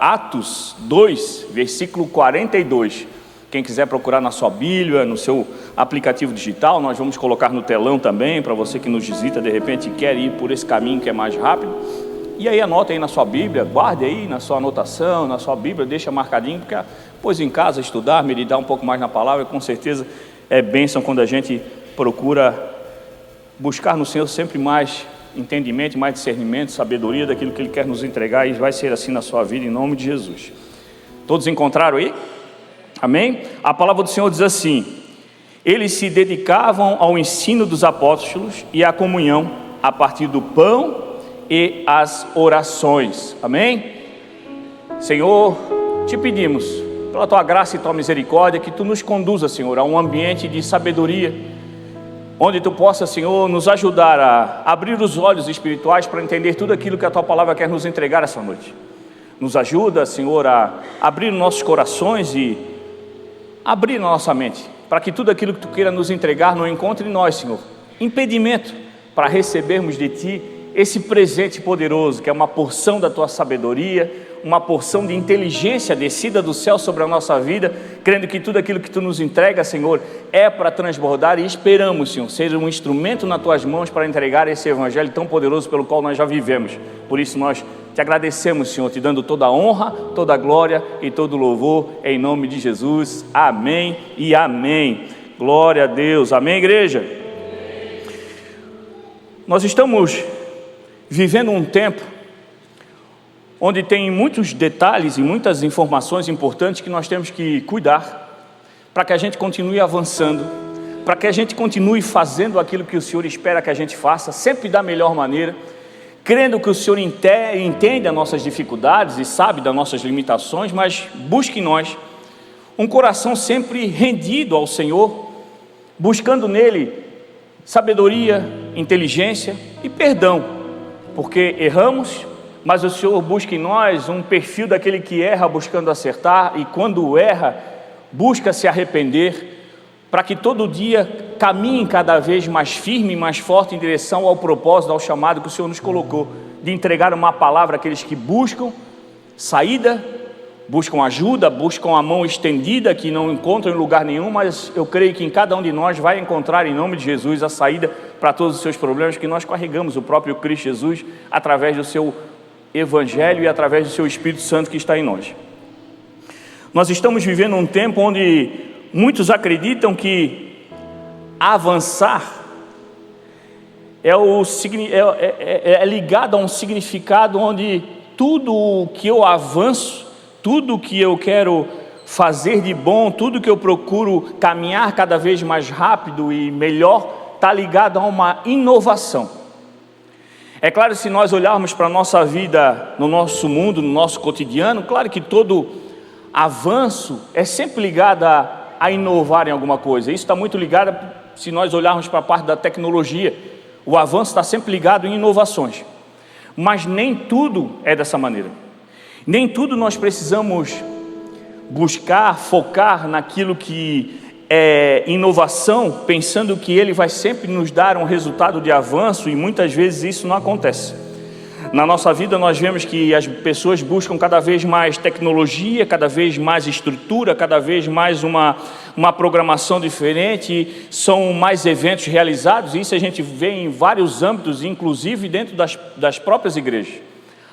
Atos 2, versículo 42. Quem quiser procurar na sua Bíblia, no seu aplicativo digital, nós vamos colocar no telão também, para você que nos visita, de repente quer ir por esse caminho que é mais rápido. E aí anota aí na sua Bíblia, guarde aí na sua anotação, na sua Bíblia, deixa marcadinho, porque depois em casa estudar, meditar um pouco mais na palavra, com certeza é bênção quando a gente procura buscar no Senhor sempre mais entendimento, mais discernimento, sabedoria daquilo que Ele quer nos entregar, e vai ser assim na sua vida, em nome de Jesus. Todos encontraram aí? Amém? A palavra do Senhor diz assim: eles se dedicavam ao ensino dos apóstolos e à comunhão a partir do pão e as orações. Amém? Senhor, te pedimos, pela Tua graça e Tua misericórdia, que Tu nos conduza, Senhor, a um ambiente de sabedoria, onde Tu possa, Senhor, nos ajudar a abrir os olhos espirituais para entender tudo aquilo que a Tua palavra quer nos entregar essa noite. Nos ajuda, Senhor, a abrir nossos corações e abrir nossa mente, para que tudo aquilo que Tu queira nos entregar não encontre em nós, Senhor, impedimento para recebermos de Ti esse presente poderoso, que é uma porção da Tua sabedoria, uma porção de inteligência descida do céu sobre a nossa vida, crendo que tudo aquilo que Tu nos entrega, Senhor, é para transbordar, e esperamos, Senhor, ser um instrumento nas Tuas mãos para entregar esse evangelho tão poderoso pelo qual nós já vivemos. Por isso nós Te agradecemos, Senhor, Te dando toda a honra, toda a glória e todo o louvor, em nome de Jesus. Amém e amém. Glória a Deus. Amém, igreja? Nós estamos vivendo um tempo onde tem muitos detalhes e muitas informações importantes que nós temos que cuidar, para que a gente continue avançando, para que a gente continue fazendo aquilo que o Senhor espera que a gente faça, sempre da melhor maneira, crendo que o Senhor entende as nossas dificuldades e sabe das nossas limitações, mas busque em nós um coração sempre rendido ao Senhor, buscando nele sabedoria, inteligência e perdão, porque erramos, mas o Senhor busca em nós um perfil daquele que erra buscando acertar, e quando erra, busca se arrepender, para que todo dia caminhe cada vez mais firme e mais forte em direção ao propósito, ao chamado que o Senhor nos colocou, de entregar uma palavra àqueles que buscam saída, buscam ajuda, buscam a mão estendida, que não encontram em lugar nenhum, mas eu creio que em cada um de nós vai encontrar, em nome de Jesus, a saída para todos os seus problemas, que nós carregamos o próprio Cristo Jesus, através do seu Evangelho e através do seu Espírito Santo que está em nós. Nós estamos vivendo um tempo onde muitos acreditam que avançar é ligado a um significado onde tudo o que eu avanço, tudo o que eu quero fazer de bom, tudo que eu procuro caminhar cada vez mais rápido e melhor, está ligado a uma inovação. É claro, se nós olharmos para a nossa vida, no nosso mundo, no nosso cotidiano, claro que todo avanço é sempre ligado a inovar em alguma coisa. Isso está muito ligado, se nós olharmos para a parte da tecnologia, o avanço está sempre ligado em inovações. Mas nem tudo é dessa maneira. Nem tudo nós precisamos buscar, focar naquilo que é inovação, pensando que ele vai sempre nos dar um resultado de avanço, e muitas vezes isso não acontece. Na nossa vida nós vemos que as pessoas buscam cada vez mais tecnologia, cada vez mais estrutura, cada vez mais uma programação diferente, são mais eventos realizados, e isso a gente vê em vários âmbitos, inclusive dentro das próprias igrejas,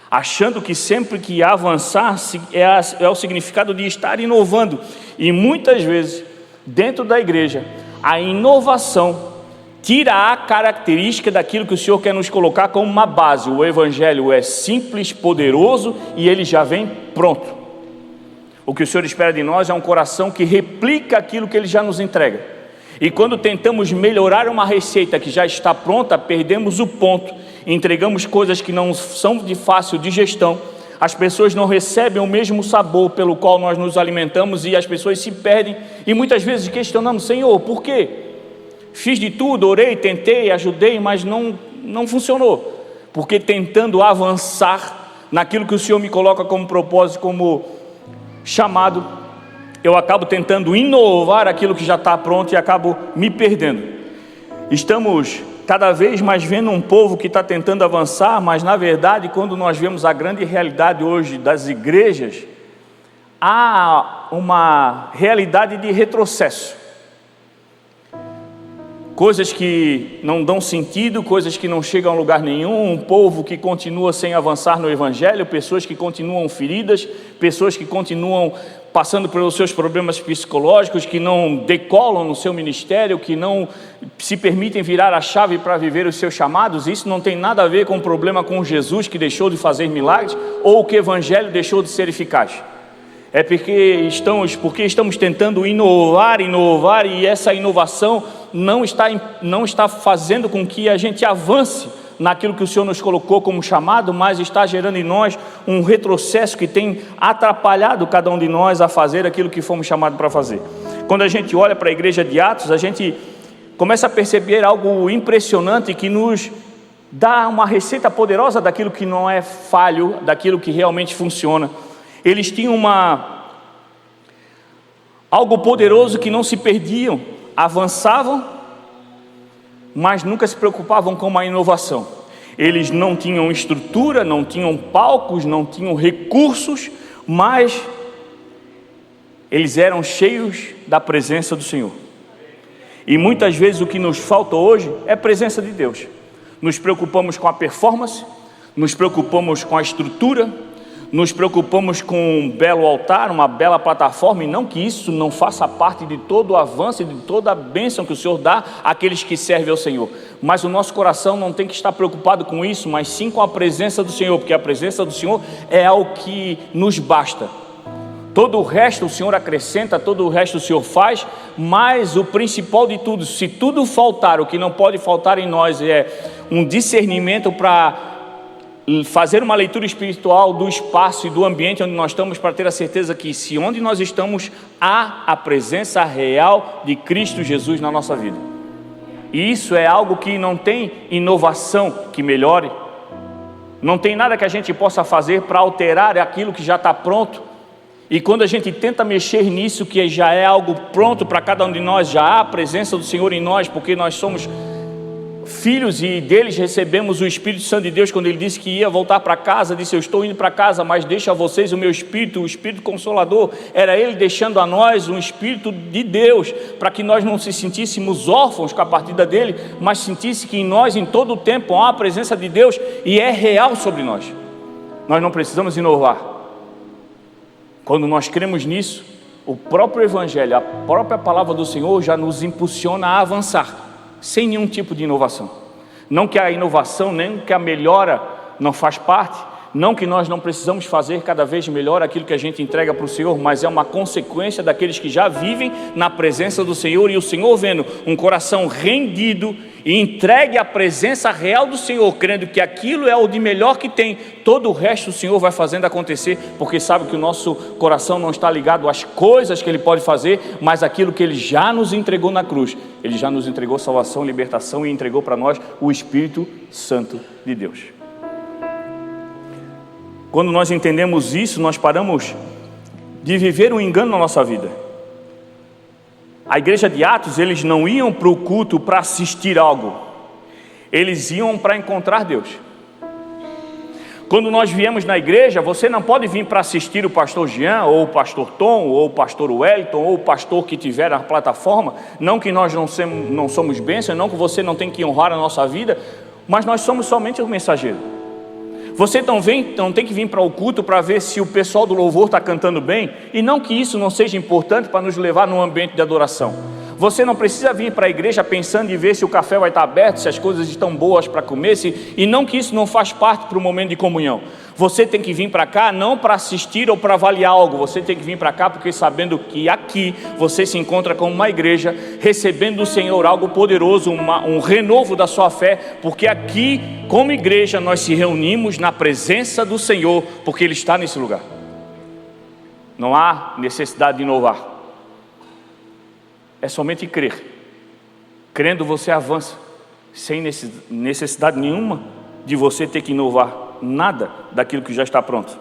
achando que sempre que avançar é o significado de estar inovando, e muitas vezes dentro da igreja, a inovação tira a característica daquilo que o Senhor quer nos colocar como uma base. O Evangelho é simples, poderoso, e ele já vem pronto. O que o Senhor espera de nós é um coração que replica aquilo que Ele já nos entrega. E quando tentamos melhorar uma receita que já está pronta, perdemos o ponto, entregamos coisas que não são de fácil digestão, as pessoas não recebem o mesmo sabor pelo qual nós nos alimentamos, e as pessoas se perdem, e muitas vezes questionamos: Senhor, por quê? Fiz de tudo, orei, tentei, ajudei, mas não funcionou, porque tentando avançar naquilo que o Senhor me coloca como propósito, como chamado, eu acabo tentando inovar aquilo que já está pronto e acabo me perdendo. Estamos cada vez mais vendo um povo que está tentando avançar, mas na verdade, quando nós vemos a grande realidade hoje das igrejas, há uma realidade de retrocesso. Coisas que não dão sentido, coisas que não chegam a lugar nenhum, um povo que continua sem avançar no Evangelho, pessoas que continuam feridas, pessoas que continuam passando pelos seus problemas psicológicos, que não decolam no seu ministério, que não se permitem virar a chave para viver os seus chamados. Isso não tem nada a ver com o problema com Jesus, que deixou de fazer milagres, ou que o Evangelho deixou de ser eficaz. É porque estamos tentando inovar, e essa inovação não está fazendo com que a gente avance naquilo que o Senhor nos colocou como chamado, mas está gerando em nós um retrocesso que tem atrapalhado cada um de nós a fazer aquilo que fomos chamados para fazer. Quando a gente olha para a igreja de Atos, a gente começa a perceber algo impressionante que nos dá uma receita poderosa daquilo que não é falho, daquilo que realmente funciona. Eles tinham algo poderoso que não se perdiam, avançavam, mas nunca se preocupavam com a inovação. Eles não tinham estrutura, não tinham palcos, não tinham recursos, mas eles eram cheios da presença do Senhor. E muitas vezes o que nos falta hoje é a presença de Deus. Nos preocupamos com a performance, nos preocupamos com a estrutura, nos preocupamos com um belo altar, uma bela plataforma, e não que isso não faça parte de todo o avanço e de toda a bênção que o Senhor dá àqueles que servem ao Senhor. Mas o nosso coração não tem que estar preocupado com isso, mas sim com a presença do Senhor, porque a presença do Senhor é algo que nos basta. Todo o resto o Senhor acrescenta, todo o resto o Senhor faz, mas o principal de tudo, se tudo faltar, o que não pode faltar em nós é um discernimento para fazer uma leitura espiritual do espaço e do ambiente onde nós estamos, para ter a certeza que se onde nós estamos, há a presença real de Cristo Jesus na nossa vida. E isso é algo que não tem inovação que melhore, não tem nada que a gente possa fazer para alterar aquilo que já está pronto. E quando a gente tenta mexer nisso, que já é algo pronto para cada um de nós, já há a presença do Senhor em nós, porque nós somos filhos e deles recebemos o Espírito Santo de Deus. Quando ele disse que ia voltar para casa, disse: eu estou indo para casa, mas deixo a vocês o meu Espírito, o Espírito Consolador. Era ele deixando a nós um Espírito de Deus, para que nós não se sentíssemos órfãos com a partida dele, mas sentisse que em nós, em todo o tempo, há a presença de Deus e é real sobre nós. Nós não precisamos inovar. Quando nós cremos nisso, o próprio Evangelho, a própria palavra do Senhor já nos impulsiona a avançar, sem nenhum tipo de inovação. Não que a inovação, nem que a melhora não faz parte, não que nós não precisamos fazer cada vez melhor aquilo que a gente entrega para o Senhor, mas é uma consequência daqueles que já vivem na presença do Senhor, e o Senhor vendo um coração rendido e entregue à presença real do Senhor, crendo que aquilo é o de melhor que tem, todo o resto o Senhor vai fazendo acontecer, porque sabe que o nosso coração não está ligado às coisas que Ele pode fazer, mas aquilo que Ele já nos entregou na cruz. Ele já nos entregou salvação, libertação e entregou para nós o Espírito Santo de Deus. Quando nós entendemos isso, nós paramos de viver um engano na nossa vida. A igreja de Atos, eles não iam para o culto para assistir algo, eles iam para encontrar Deus. Quando nós viemos na igreja, você não pode vir para assistir o pastor Jean, ou o pastor Tom, ou o pastor Wellington, ou o pastor que tiver na plataforma. Não que nós não somos bênção, não que você não tem que honrar a nossa vida, mas nós somos somente o mensageiro. Você não tem que vir para o culto para ver se o pessoal do louvor está cantando bem, e não que isso não seja importante para nos levar num ambiente de adoração. Você não precisa vir para a igreja pensando em ver se o café vai estar aberto, se as coisas estão boas para comer, e não que isso não faz parte para o momento de comunhão. Você tem que vir para cá não para assistir ou para avaliar algo, você tem que vir para cá porque sabendo que aqui você se encontra como uma igreja, recebendo do Senhor algo poderoso, um renovo da sua fé, porque aqui como igreja nós se reunimos na presença do Senhor, porque Ele está nesse lugar. Não há necessidade de inovar. É somente crer. Crendo você avança, sem necessidade nenhuma de você ter que inovar nada daquilo que já está pronto.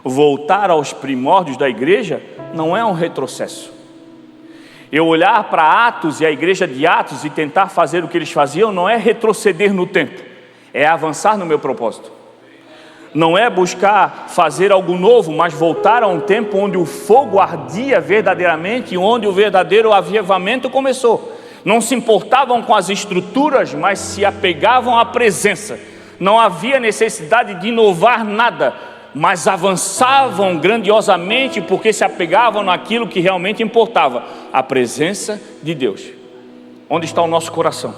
Voltar aos primórdios da igreja não é um retrocesso. Eu olhar para Atos e a igreja de Atos e tentar fazer o que eles faziam não é retroceder no tempo, é avançar no meu propósito. Não é buscar fazer algo novo, mas voltar a um tempo onde o fogo ardia verdadeiramente e onde o verdadeiro avivamento começou. Não se importavam com as estruturas, mas se apegavam à presença. Não havia necessidade de inovar nada, mas avançavam grandiosamente porque se apegavam naquilo que realmente importava, a presença de Deus. Onde está o nosso coração?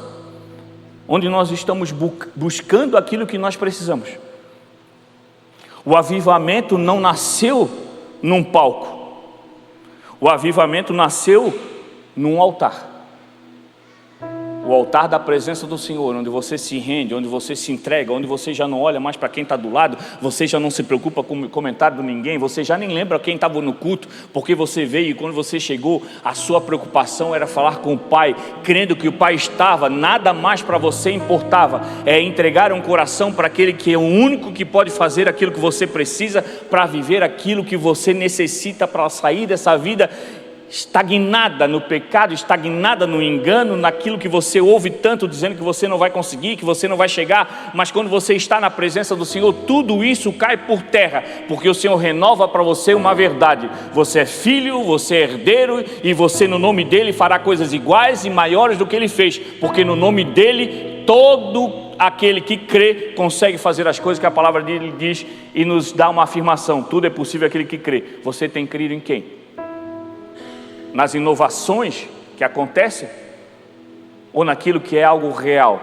Onde nós estamos buscando aquilo que nós precisamos? O avivamento não nasceu num palco. O avivamento nasceu num altar. O altar da presença do Senhor, onde você se rende, onde você se entrega, onde você já não olha mais para quem está do lado, você já não se preocupa com o comentário de ninguém, você já nem lembra quem estava no culto, porque você veio e quando você chegou, a sua preocupação era falar com o Pai, crendo que o Pai estava, nada mais para você importava, é entregar um coração para aquele que é o único que pode fazer aquilo que você precisa, para viver aquilo que você necessita para sair dessa vida estagnada no pecado, estagnada no engano, naquilo que você ouve tanto dizendo que você não vai conseguir, que você não vai chegar, mas quando você está na presença do Senhor, tudo isso cai por terra, porque o Senhor renova para você uma verdade: você é filho, você é herdeiro, e você no nome dele fará coisas iguais e maiores do que ele fez, porque no nome dele todo aquele que crê consegue fazer as coisas que a palavra dele diz e nos dá uma afirmação: tudo é possível aquele que crê. Você tem crido em quem? Nas inovações que acontecem ou naquilo que é algo real?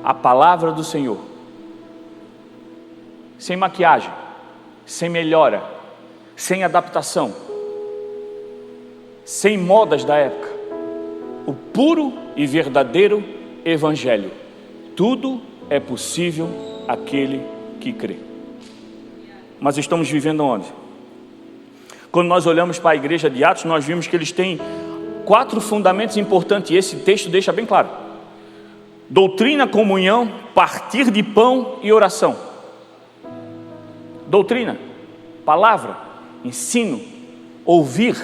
A palavra do Senhor, sem maquiagem, sem melhora, sem adaptação, sem modas da época, o puro e verdadeiro evangelho. Tudo é possível aquele que crê. Mas estamos vivendo onde? Quando nós olhamos para a igreja de Atos, nós vimos que eles têm 4 fundamentos importantes, e esse texto deixa bem claro: doutrina, comunhão, partir de pão e oração. Doutrina, palavra, ensino, ouvir,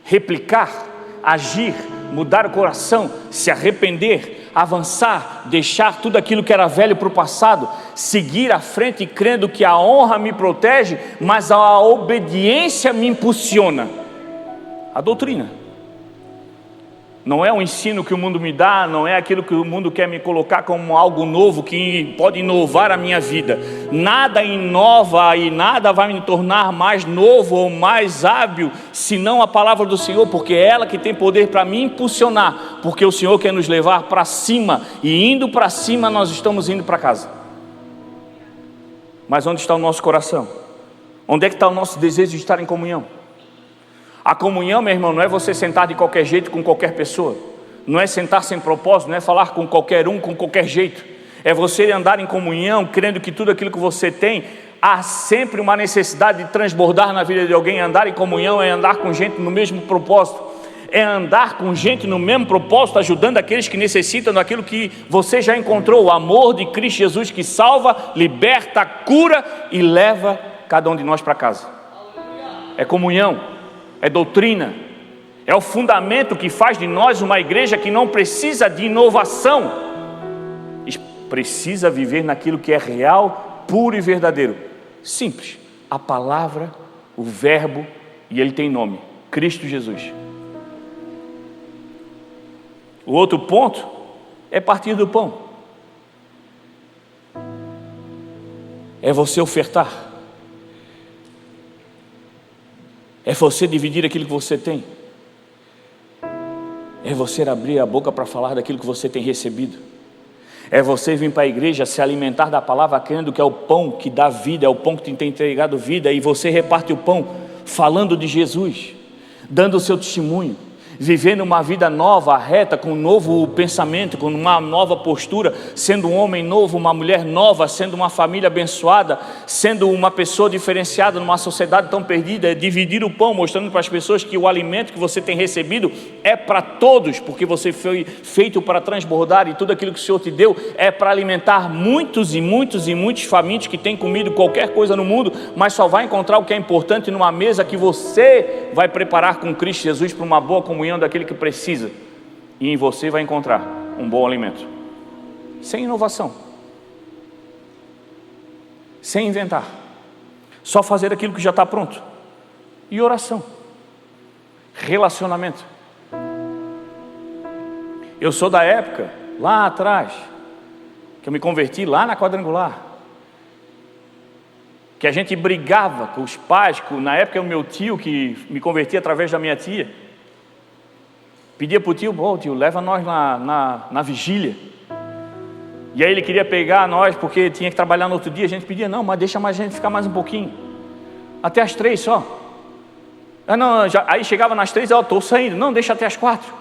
replicar, agir, mudar o coração, se arrepender, avançar, deixar tudo aquilo que era velho para o passado, seguir à frente crendo que a honra me protege, mas a obediência me impulsiona. A doutrina não é o ensino que o mundo me dá, não é aquilo que o mundo quer me colocar como algo novo, que pode inovar a minha vida. Nada inova e nada vai me tornar mais novo ou mais hábil, senão a palavra do Senhor, porque é ela que tem poder para me impulsionar, porque o Senhor quer nos levar para cima, e indo para cima nós estamos indo para casa. Mas onde está o nosso coração? Onde é que está o nosso desejo de estar em comunhão? A comunhão, meu irmão, não é você sentar de qualquer jeito com qualquer pessoa, não é sentar sem propósito, não é falar com qualquer um, com qualquer jeito, é você andar em comunhão, crendo que tudo aquilo que você tem, há sempre uma necessidade de transbordar na vida de alguém. Andar em comunhão é andar com gente no mesmo propósito, é andar com gente no mesmo propósito, ajudando aqueles que necessitam daquilo que você já encontrou, o amor de Cristo Jesus que salva, liberta, cura e leva cada um de nós para casa. É comunhão, é doutrina, é o fundamento que faz de nós uma igreja que não precisa de inovação, precisa viver naquilo que é real, puro e verdadeiro, simples, a palavra, o verbo, e ele tem nome, Cristo Jesus. O outro ponto é partir do pão, é você ofertar, é você dividir aquilo que você tem, é você abrir a boca para falar daquilo que você tem recebido, é você vir para a igreja se alimentar da palavra, crendo que é o pão que dá vida, é o pão que te tem entregado vida, e você reparte o pão falando de Jesus, dando o seu testemunho, vivendo uma vida nova, reta, com um novo pensamento, com uma nova postura, sendo um homem novo, uma mulher nova, sendo uma família abençoada, sendo uma pessoa diferenciada numa sociedade tão perdida. É dividir o pão, mostrando para as pessoas que o alimento que você tem recebido é para todos, porque você foi feito para transbordar, e tudo aquilo que o Senhor te deu é para alimentar muitos e muitos e muitos famintos que têm comido qualquer coisa no mundo, mas só vai encontrar o que é importante numa mesa que você vai preparar com Cristo Jesus para uma boa comunhão comunhão daquele que precisa, e em você vai encontrar um bom alimento, sem inovação, sem inventar, só fazer aquilo que já está pronto. E oração, relacionamento. Eu sou da época, lá atrás, que eu me converti lá na Quadrangular, que a gente brigava com os pais, na época o meu tio, que me convertia através da minha tia, pedia para o tio, tio, leva nós na vigília. E aí ele queria pegar nós, porque tinha que trabalhar no outro dia. A gente pedia, não, mas deixa mais a gente ficar mais um pouquinho, até as 3 só. Aí chegava nas 3, eu estou saindo, não, deixa até as 4.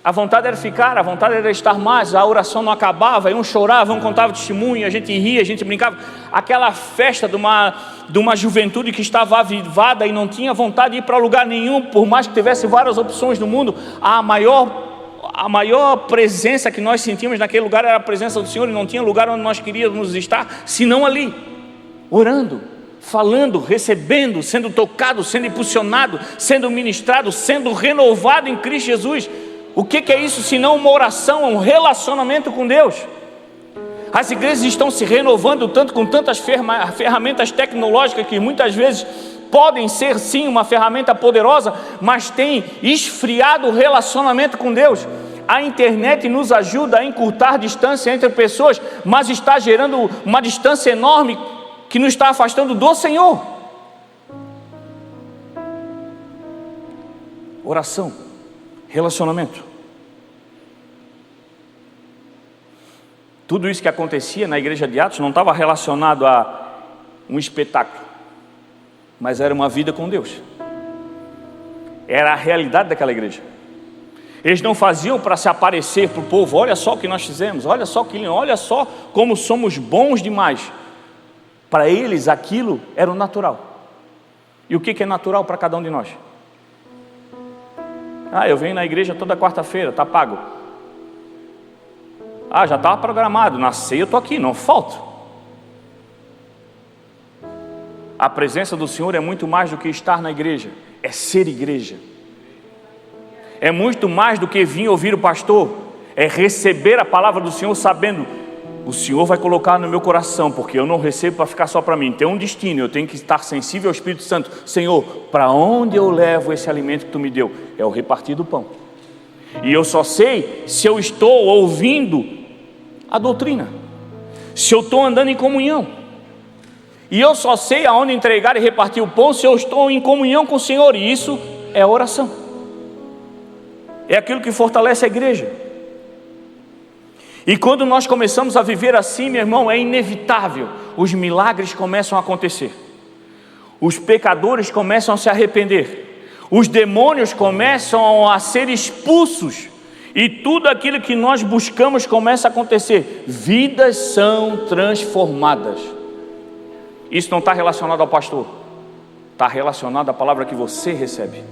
A vontade era ficar, a vontade era estar mais, a oração não acabava, aí um chorava, um contava testemunho, a gente ria, a gente brincava. Aquela festa de uma juventude que estava avivada e não tinha vontade de ir para lugar nenhum, por mais que tivesse várias opções no mundo. A maior presença que nós sentíamos naquele lugar era a presença do Senhor, e não tinha lugar onde nós queríamos estar, senão ali, orando, falando, recebendo, sendo tocado, sendo impulsionado, sendo ministrado, sendo renovado em Cristo Jesus. O que é isso senão uma oração, um relacionamento com Deus? As igrejas estão se renovando tanto, com tantas ferramentas tecnológicas, que muitas vezes podem ser sim uma ferramenta poderosa, mas tem esfriado o relacionamento com Deus. A internet nos ajuda a encurtar distância entre pessoas, mas está gerando uma distância enorme que nos está afastando do Senhor. Oração, relacionamento. Tudo isso que acontecia na igreja de Atos não estava relacionado a um espetáculo, mas era uma vida com Deus. Era a realidade daquela igreja. Eles não faziam para se aparecer para o povo, olha só o que nós fizemos, olha só como somos bons demais. Para eles aquilo era o natural. E o que é natural para cada um de nós? Eu venho na igreja toda quarta-feira, está pago. Já estava programado, na ceia eu estou aqui, não falto. A presença do Senhor é muito mais do que estar na igreja, é ser igreja. É muito mais do que vir ouvir o pastor, é receber a palavra do Senhor sabendo, o Senhor vai colocar no meu coração, porque eu não recebo para ficar só para mim, tem um destino, eu tenho que estar sensível ao Espírito Santo. Senhor, para onde eu levo esse alimento que Tu me deu? É o repartir do pão. E eu só sei se eu estou ouvindo a doutrina, se eu estou andando em comunhão. E eu só sei aonde entregar e repartir o pão se eu estou em comunhão com o Senhor. E isso é oração, é aquilo que fortalece a igreja. E quando nós começamos a viver assim, meu irmão, é inevitável, os milagres começam a acontecer, os pecadores começam a se arrepender, os demônios começam a ser expulsos, e tudo aquilo que nós buscamos começa a acontecer. Vidas são transformadas. Isso não está relacionado ao pastor, está relacionado à palavra que você recebe.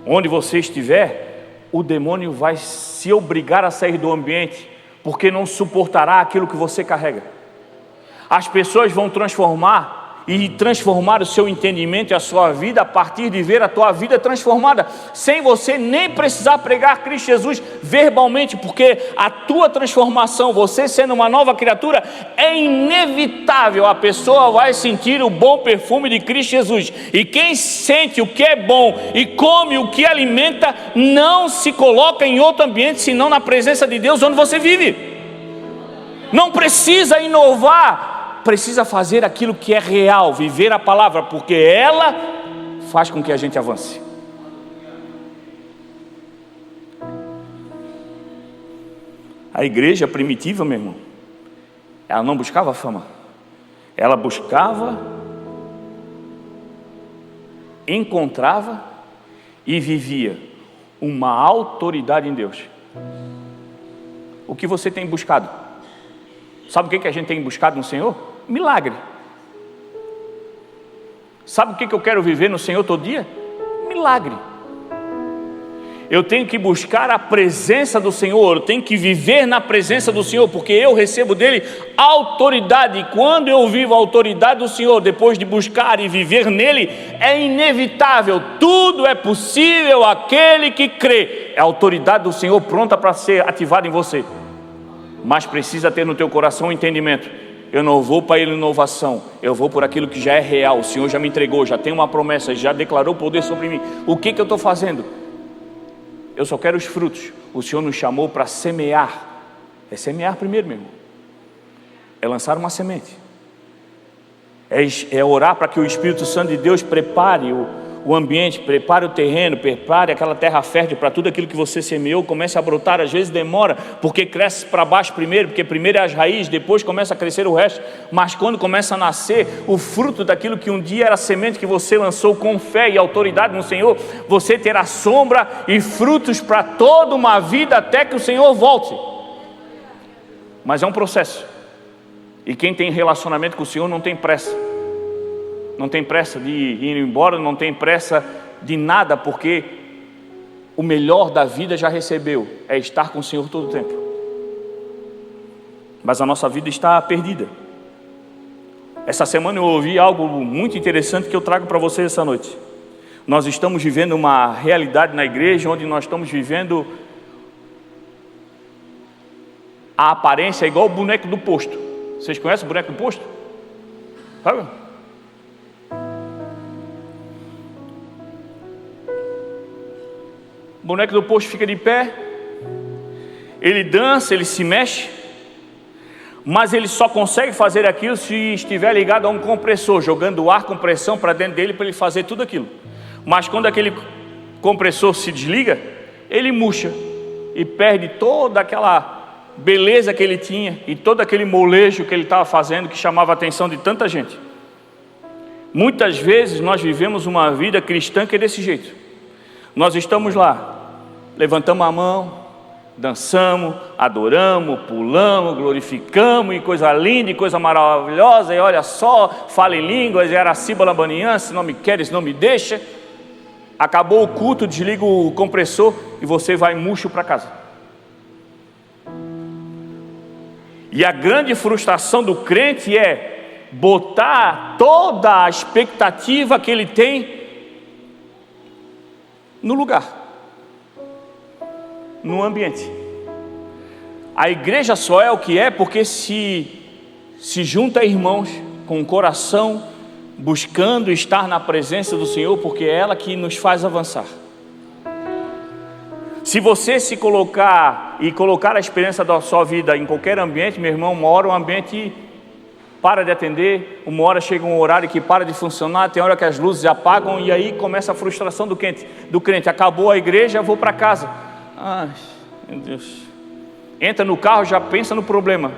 Onde você estiver, o demônio vai se obrigar a sair do ambiente, porque não suportará aquilo que você carrega. As pessoas vão transformar o seu entendimento e a sua vida a partir de ver a tua vida transformada, sem você nem precisar pregar Cristo Jesus verbalmente, porque a tua transformação, você sendo uma nova criatura, é inevitável. A pessoa vai sentir o bom perfume de Cristo Jesus, e quem sente o que é bom e come o que alimenta, não se coloca em outro ambiente senão na presença de Deus onde você vive. Não precisa inovar, precisa fazer aquilo que é real, viver a palavra, porque ela faz com que a gente avance. A igreja primitiva, meu irmão, ela não buscava fama, ela buscava, encontrava e vivia uma autoridade em Deus. O que você tem buscado? Sabe o que a gente tem buscado no Senhor? Milagre. Sabe o que eu quero viver no Senhor todo dia? Milagre. Eu tenho que buscar a presença do Senhor, eu tenho que viver na presença do Senhor, porque eu recebo dele autoridade. E quando eu vivo a autoridade do Senhor, depois de buscar e viver nele, é inevitável, tudo é possível àquele que crê. É a autoridade do Senhor pronta para ser ativada em você, mas precisa ter no teu coração o entendimento: eu não vou para a inovação, eu vou por aquilo que já é real. O Senhor já me entregou, já tem uma promessa, já declarou poder sobre mim. O que eu estou fazendo? Eu só quero os frutos. O Senhor nos chamou para semear. É semear primeiro, meu irmão. É lançar uma semente. É orar para que o Espírito Santo de Deus prepare o ambiente, prepare o terreno, prepare aquela terra fértil para tudo aquilo que você semeou comece a brotar. Às vezes demora, porque cresce para baixo primeiro, porque primeiro é as raízes, depois começa a crescer o resto. Mas quando começa a nascer o fruto daquilo que um dia era semente que você lançou com fé e autoridade no Senhor, você terá sombra e frutos para toda uma vida até que o Senhor volte. Mas é um processo, e quem tem relacionamento com o Senhor não tem pressa. Não tem pressa de ir embora, não tem pressa de nada, porque o melhor da vida já recebeu, é estar com o Senhor todo o tempo. Mas a nossa vida está perdida. Essa semana eu ouvi algo muito interessante que eu trago para vocês essa noite. Nós estamos vivendo uma realidade na igreja onde nós estamos vivendo a aparência igual o boneco do posto. Vocês conhecem o boneco do posto? Sabe? O boneco do posto fica de pé, ele dança, ele se mexe, mas ele só consegue fazer aquilo se estiver ligado a um compressor, jogando ar com pressão para dentro dele para ele fazer tudo aquilo. Mas quando aquele compressor se desliga, ele murcha e perde toda aquela beleza que ele tinha e todo aquele molejo que ele estava fazendo, que chamava a atenção de tanta gente. Muitas vezes nós vivemos uma vida cristã que é desse jeito. Nós estamos lá, levantamos a mão, dançamos, adoramos, pulamos, glorificamos, e coisa linda, e coisa maravilhosa, e olha só, fala em línguas, e araciba labanian, se não me queres, não me deixa. Acabou o culto, desliga o compressor, e você vai murcho para casa. E a grande frustração do crente é botar toda a expectativa que ele tem no lugar, no ambiente. A igreja só é o que é porque se junta irmãos com o coração buscando estar na presença do Senhor, porque é ela que nos faz avançar. Se você se colocar e colocar a experiência da sua vida em qualquer ambiente, meu irmão, uma hora o ambiente para de atender, uma hora chega um horário que para de funcionar, tem hora que as luzes apagam, e aí começa a frustração do crente. Acabou a igreja, vou para casa. Ai, meu Deus. Entra no carro, já pensa no problema.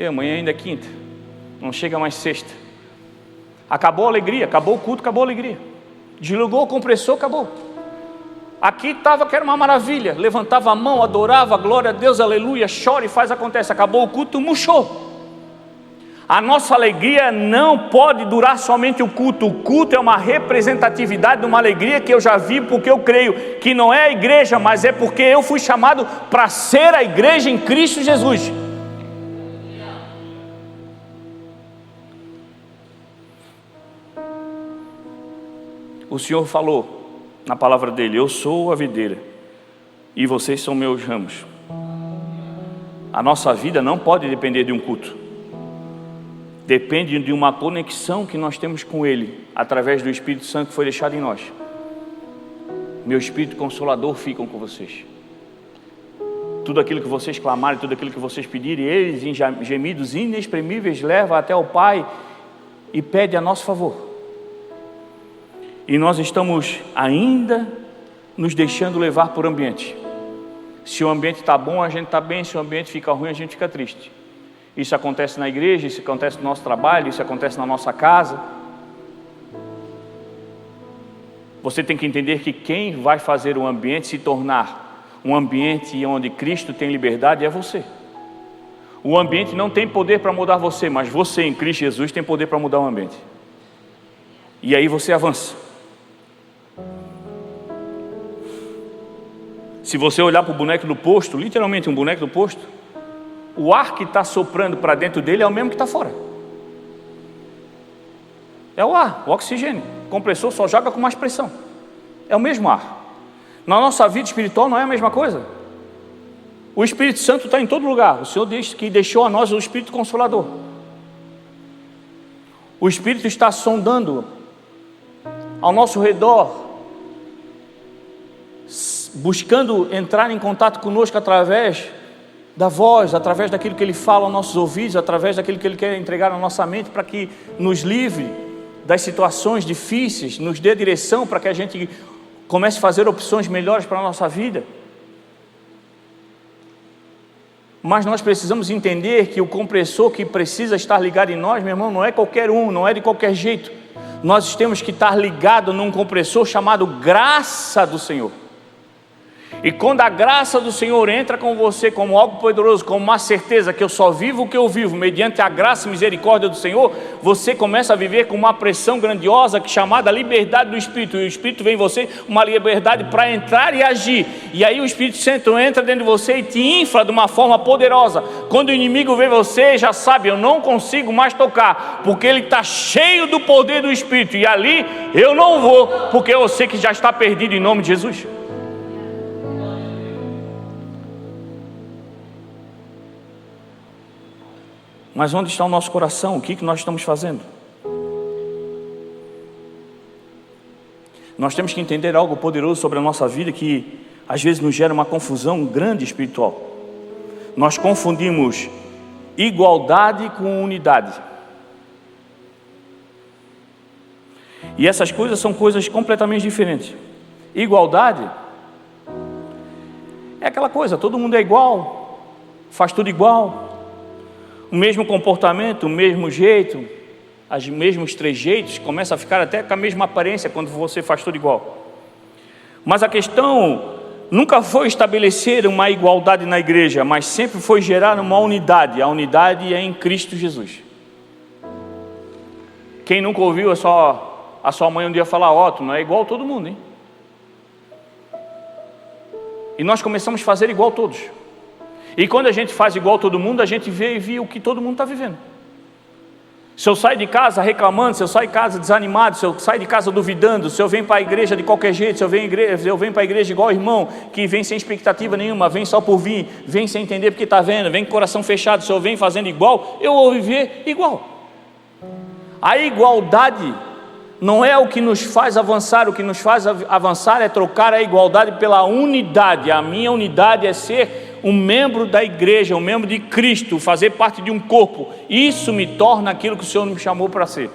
Amanhã ainda é quinta, não chega mais sexta. Acabou a alegria, acabou o culto, acabou a alegria. Desligou o compressor, acabou. Aqui estava que era uma maravilha, levantava a mão, adorava, glória a Deus, aleluia, chora e faz, acontece. Acabou o culto, murchou. A nossa alegria não pode durar somente o culto. O culto é uma representatividade de uma alegria que eu já vi, porque eu creio que não é a igreja, mas é porque eu fui chamado para ser a igreja em Cristo Jesus. O Senhor falou na palavra dele: eu sou a videira e vocês são meus ramos. A nossa vida não pode depender de um culto. Depende de uma conexão que nós temos com Ele, através do Espírito Santo que foi deixado em nós. Meu Espírito Consolador fica com vocês. Tudo aquilo que vocês clamarem, tudo aquilo que vocês pedirem, eles em gemidos inexprimíveis leva até o Pai e pede a nosso favor. E nós estamos ainda nos deixando levar por ambiente. Se o ambiente está bom, a gente está bem. Se o ambiente fica ruim, a gente fica triste. Isso acontece na igreja, isso acontece no nosso trabalho, isso acontece na nossa casa. Você tem que entender que quem vai fazer o ambiente se tornar um ambiente onde Cristo tem liberdade é você. O ambiente não tem poder para mudar você, mas você em Cristo Jesus tem poder para mudar o ambiente. E aí você avança. Se você olhar para o boneco do posto, literalmente um boneco do posto, o ar que está soprando para dentro dele é o mesmo que está fora. É o ar, o oxigênio. O compressor só joga com mais pressão. É o mesmo ar. Na nossa vida espiritual não é a mesma coisa. O Espírito Santo está em todo lugar. O Senhor diz que deixou a nós o Espírito Consolador. O Espírito está sondando ao nosso redor, buscando entrar em contato conosco através da voz, através daquilo que Ele fala aos nossos ouvidos, através daquilo que Ele quer entregar na nossa mente, para que nos livre das situações difíceis, nos dê direção para que a gente comece a fazer opções melhores para a nossa vida. Mas nós precisamos entender que o compressor que precisa estar ligado em nós, meu irmão, não é qualquer um, não é de qualquer jeito. Nós temos que estar ligados num compressor chamado graça do Senhor. E quando a graça do Senhor entra com você como algo poderoso, como uma certeza que eu só vivo o que eu vivo, mediante a graça e misericórdia do Senhor, você começa a viver com uma pressão grandiosa chamada liberdade do Espírito. E o Espírito vem em você, uma liberdade para entrar e agir. E aí o Espírito Santo entra dentro de você e te infla de uma forma poderosa. Quando o inimigo vê você, já sabe, eu não consigo mais tocar, porque ele está cheio do poder do Espírito. E ali eu não vou, porque eu sei que já está perdido em nome de Jesus. Mas onde está o nosso coração? O que nós estamos fazendo? Nós temos que entender algo poderoso sobre a nossa vida que às vezes nos gera uma confusão grande espiritual. Nós confundimos igualdade com unidade. E essas coisas são coisas completamente diferentes. Igualdade é aquela coisa, todo mundo é igual, faz tudo igual. O mesmo comportamento, o mesmo jeito, os mesmos trejeitos, começa a ficar até com a mesma aparência quando você faz tudo igual. Mas a questão nunca foi estabelecer uma igualdade na igreja, mas sempre foi gerar uma unidade. A unidade é em Cristo Jesus. Quem nunca ouviu a sua mãe um dia falar: ó, tu não é igual a todo mundo, hein? E nós começamos a fazer igual a todos. E quando a gente faz igual a todo mundo, a gente vê e vê o que todo mundo está vivendo. Se eu saio de casa reclamando, se eu saio de casa desanimado, se eu saio de casa duvidando, se eu venho para a igreja de qualquer jeito, se eu venho para a igreja igual o irmão, que vem sem expectativa nenhuma, vem só por vir, vem sem entender porque está vendo, vem com o coração fechado, se eu venho fazendo igual, eu vou viver igual. A igualdade não é o que nos faz avançar, o que nos faz avançar é trocar a igualdade pela unidade. A minha unidade é ser um membro da igreja, um membro de Cristo, fazer parte de um corpo. Isso me torna aquilo que o Senhor me chamou para ser,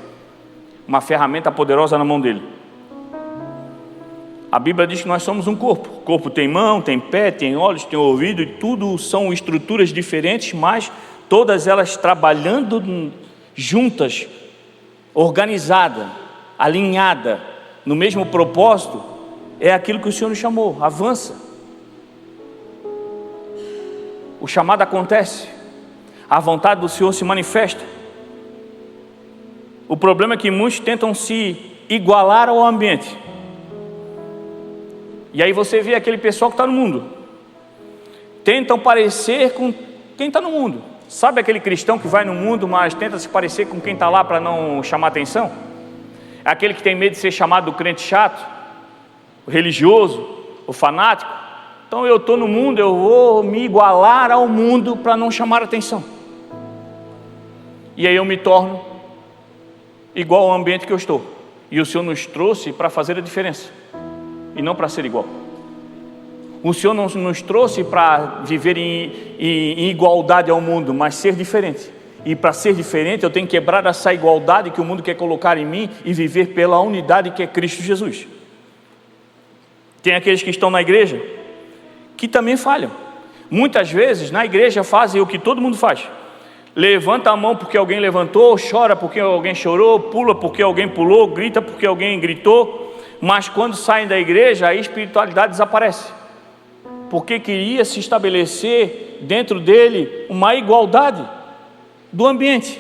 uma ferramenta poderosa na mão dele. A Bíblia diz que nós somos um corpo. O corpo tem mão, tem pé, tem olhos, tem ouvido, e tudo são estruturas diferentes, mas todas elas trabalhando juntas, organizada, alinhada, no mesmo propósito, é aquilo que o Senhor nos chamou. Avança. O chamado acontece, a vontade do Senhor se manifesta. O problema é que muitos tentam se igualar ao ambiente. E aí você vê aquele pessoal que está no mundo, tentam parecer com quem está no mundo. Sabe aquele cristão que vai no mundo, mas tenta se parecer com quem está lá para não chamar atenção? É aquele que tem medo de ser chamado do crente chato, o religioso, o fanático. Então eu estou no mundo, eu vou me igualar ao mundo para não chamar atenção. E aí eu me torno igual ao ambiente que eu estou. E o Senhor nos trouxe para fazer a diferença, e não para ser igual. O Senhor não nos trouxe para viver em igualdade ao mundo, mas ser diferente. E para ser diferente eu tenho que quebrar essa igualdade que o mundo quer colocar em mim e viver pela unidade que é Cristo Jesus. Tem aqueles que estão na igreja que também falham. Muitas vezes na igreja fazem o que todo mundo faz: levanta a mão porque alguém levantou, chora porque alguém chorou, pula porque alguém pulou, grita porque alguém gritou. Mas quando saem da igreja, a espiritualidade desaparece, porque queria se estabelecer dentro dele uma igualdade do ambiente.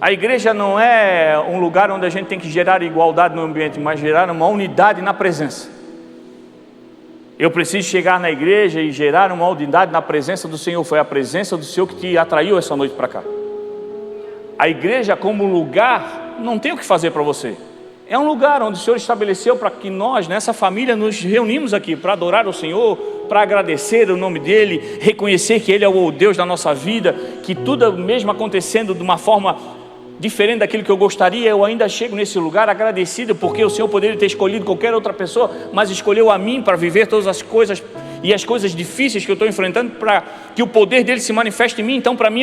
A igreja não é um lugar onde a gente tem que gerar igualdade no ambiente, mas gerar uma unidade na presença. Eu preciso chegar na igreja e gerar uma unidade na presença do Senhor. Foi a presença do Senhor que te atraiu essa noite para cá. A igreja como lugar, não tem o que fazer para você. É um lugar onde o Senhor estabeleceu para que nós, nessa família, nos reunimos aqui para adorar o Senhor, para agradecer o nome dEle, reconhecer que Ele é o Deus da nossa vida, que tudo mesmo acontecendo de uma forma diferente daquilo que eu gostaria, eu ainda chego nesse lugar agradecido, porque o Senhor poderia ter escolhido qualquer outra pessoa, mas escolheu a mim para viver todas as coisas e as coisas difíceis que eu estou enfrentando, para que o poder dEle se manifeste em mim. Então para mim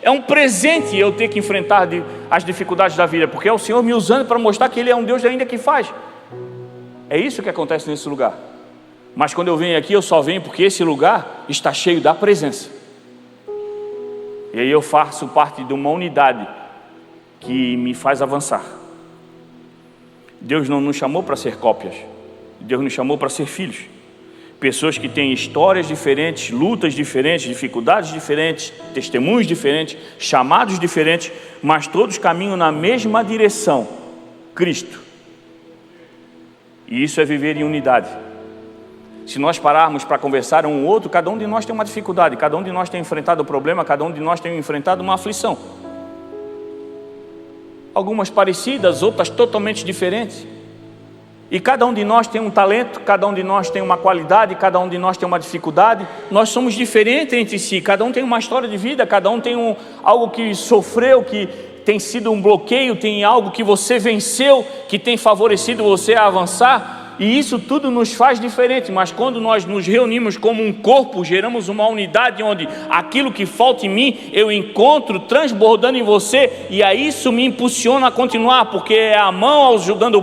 é um presente eu ter que enfrentar as dificuldades da vida, porque é o Senhor me usando para mostrar que Ele é um Deus ainda que faz. É isso que acontece nesse lugar. Mas quando eu venho aqui, eu só venho porque esse lugar está cheio da presença. E aí eu faço parte de uma unidade que me faz avançar. Deus não nos chamou para ser cópias. Deus nos chamou para ser filhos. Pessoas que têm histórias diferentes, lutas diferentes, dificuldades diferentes, testemunhos diferentes, chamados diferentes, mas todos caminham na mesma direção, Cristo. E isso é viver em unidade. Se nós pararmos para conversar um ou outro, cada um de nós tem uma dificuldade, cada um de nós tem enfrentado um problema, cada um de nós tem enfrentado uma aflição. Algumas parecidas, outras totalmente diferentes. E cada um de nós tem um talento, cada um de nós tem uma qualidade, cada um de nós tem uma dificuldade. Nós somos diferentes entre si, cada um tem uma história de vida, cada um tem algo que sofreu, que tem sido um bloqueio, tem algo que você venceu, que tem favorecido você a avançar. E isso tudo nos faz diferente, mas quando nós nos reunimos como um corpo, geramos uma unidade onde aquilo que falta em mim, eu encontro transbordando em você, e aí isso me impulsiona a continuar, porque é a mão ajudando o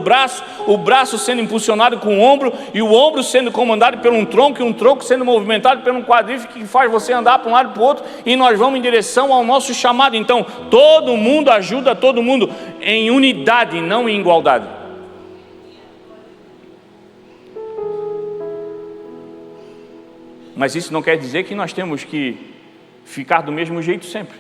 braço sendo impulsionado com o ombro, e o ombro sendo comandado por um tronco, e um tronco sendo movimentado por um quadríceps que faz você andar para um lado e para o outro, e nós vamos em direção ao nosso chamado. Então, todo mundo ajuda todo mundo em unidade, não em igualdade. Mas isso não quer dizer que nós temos que ficar do mesmo jeito sempre.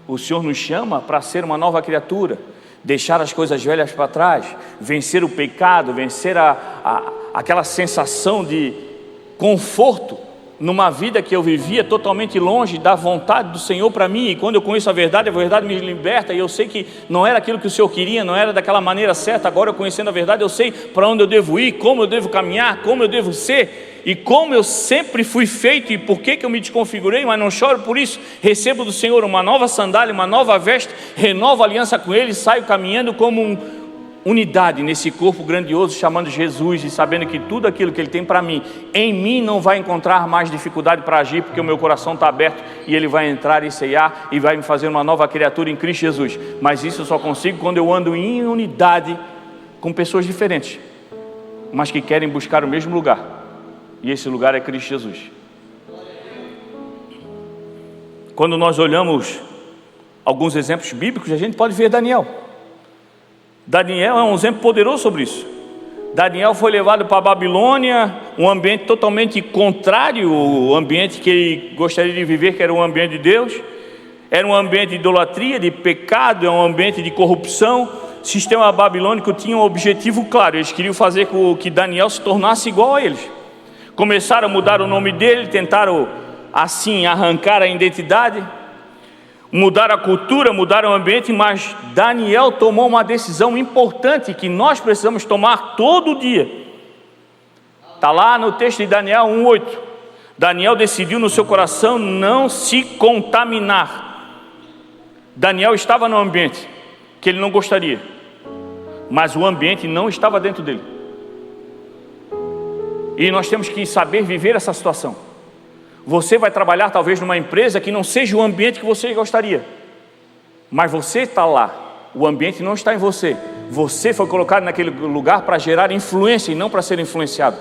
O Senhor nos chama para ser uma nova criatura, deixar as coisas velhas para trás, vencer o pecado, vencer aquela sensação de conforto numa vida que eu vivia totalmente longe da vontade do Senhor para mim. E quando eu conheço a verdade me liberta, e eu sei que não era aquilo que o Senhor queria, não era daquela maneira certa. Agora, eu conhecendo a verdade, eu sei para onde eu devo ir, como eu devo caminhar, como eu devo ser, e como eu sempre fui feito, e por que eu me desconfigurei, mas não choro por isso. Recebo do Senhor uma nova sandália, uma nova veste, renovo a aliança com Ele, saio caminhando como unidade nesse corpo grandioso, chamando Jesus, e sabendo que tudo aquilo que Ele tem para mim, em mim não vai encontrar mais dificuldade para agir, porque o meu coração está aberto, e Ele vai entrar e ceiar, e vai me fazer uma nova criatura em Cristo Jesus. Mas isso eu só consigo quando eu ando em unidade com pessoas diferentes, mas que querem buscar o mesmo lugar, e esse lugar é Cristo Jesus. Quando nós olhamos alguns exemplos bíblicos, a gente pode ver Daniel. Daniel é um exemplo poderoso sobre isso. Daniel foi levado para a Babilônia, um ambiente totalmente contrário ao ambiente que ele gostaria de viver, que era um ambiente de Deus. Era um ambiente de idolatria, de pecado, é um ambiente de corrupção. O sistema babilônico tinha um objetivo claro, eles queriam fazer com que Daniel se tornasse igual a eles. Começaram a mudar o nome dele, tentaram assim arrancar a identidade, mudar a cultura, mudar o ambiente, mas Daniel tomou uma decisão importante que nós precisamos tomar todo dia. Está lá no texto de Daniel 1:8. Daniel decidiu no seu coração não se contaminar. Daniel estava no ambiente que ele não gostaria, mas o ambiente não estava dentro dele. E nós temos que saber viver essa situação. Você vai trabalhar talvez numa empresa que não seja o ambiente que você gostaria, mas você está lá, o ambiente não está em você. Você foi colocado naquele lugar para gerar influência e não para ser influenciado.